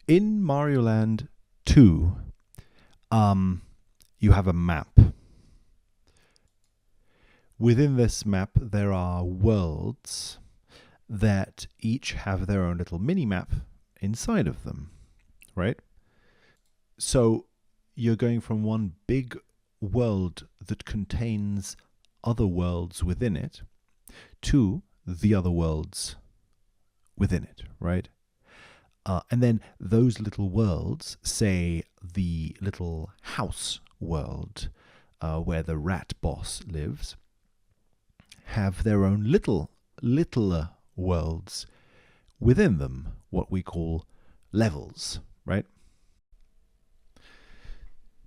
In Mario Land 2, you have a map. Within this map, there are worlds that each have their own little mini map inside of them, right? So you're going from one big world that contains other worlds within it to the other worlds within it, right? And then those little worlds, say the little house world where the rat boss lives, have their own littler worlds within them, what we call levels, right?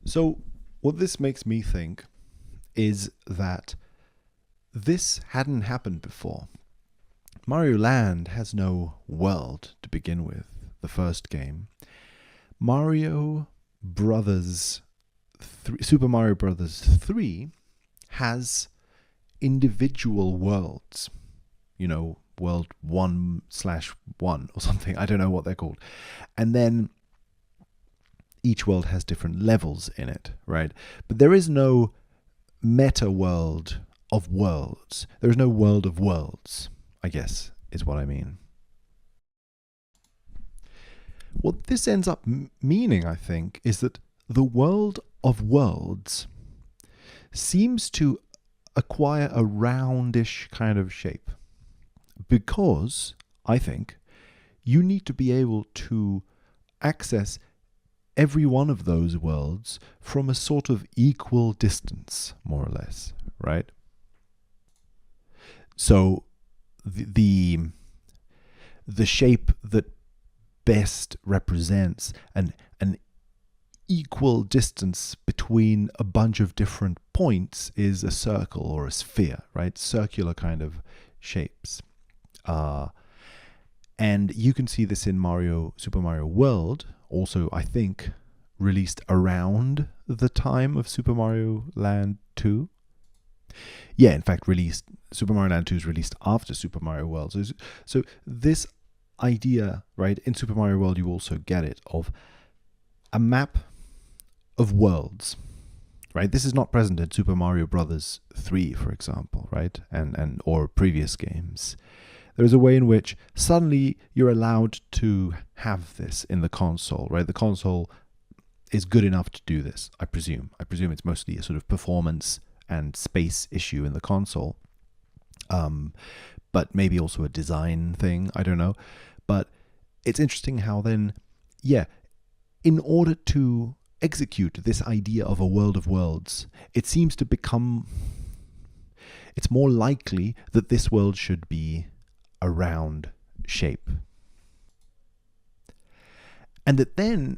So what this makes me think is that this hadn't happened before. Mario Land has no world to begin with, the first game. Super Mario Brothers 3 has individual worlds. You know, world 1/1 or something. I don't know what they're called. And then each world has different levels in it, right? But there is no meta world of worlds. There is no world of worlds, I guess, is what I mean. What this ends up meaning, I think, is that the world of worlds seems to acquire a roundish kind of shape. Because, I think, you need to be able to access every one of those worlds from a sort of equal distance, more or less, right? So the shape that best represents an equal distance between a bunch of different points is a circle or a sphere, right? Circular kind of shapes. And you can see this in Super Mario World, also, I think, released around the time of Super Mario Land 2. Yeah, in fact, Super Mario Land 2 is released after Super Mario World. So this idea, right, in Super Mario World, you also get it, of a map of worlds, right? This is not present in Super Mario Brothers 3, for example, right? And or previous games. There is a way in which suddenly you're allowed to have this in the console, right? The console is good enough to do this, I presume. I presume it's mostly a sort of performance and space issue in the console. But maybe also a design thing, I don't know. But it's interesting how then, yeah, in order to execute this idea of a world of worlds, it seems to become, it's more likely that this world should be a round shape. And that then,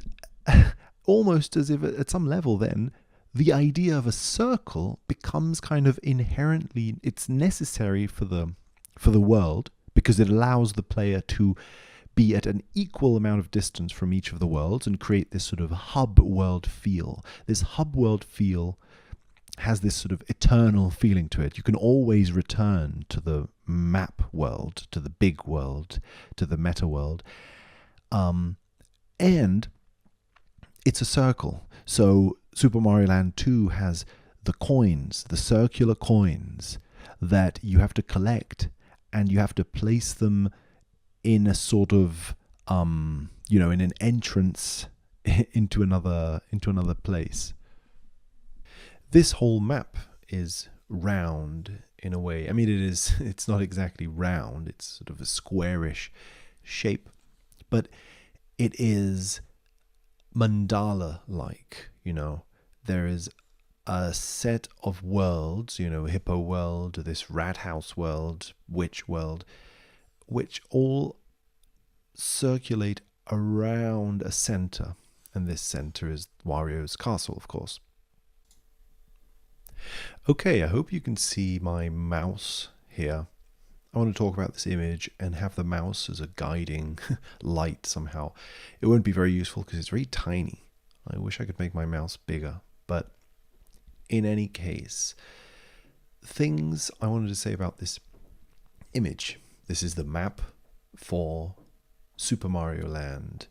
almost as if at some level then, the idea of a circle becomes kind of inherently, it's necessary for the world, because it allows the player to be at an equal amount of distance from each of the worlds and create this sort of hub world feel. This hub world feel has this sort of eternal feeling to it. You can always return to the map world, to the big world, to the meta world. And it's a circle. So Super Mario Land 2 has the coins, the circular coins that you have to collect, and you have to place them in a sort of, in an entrance into another place. This whole map is round in a way. I mean, it's not exactly round. It's sort of a squarish shape, but it is mandala-like, There is a set of worlds, Hippo World, this Rat House World, Witch World, which all circulate around a center. And this center is Wario's castle, of course. Okay, I hope you can see my mouse here. I want to talk about this image and have the mouse as a guiding light somehow. It won't be very useful because it's very tiny. I wish I could make my mouse bigger. But in any case, things I wanted to say about this image. This is the map for Super Mario Land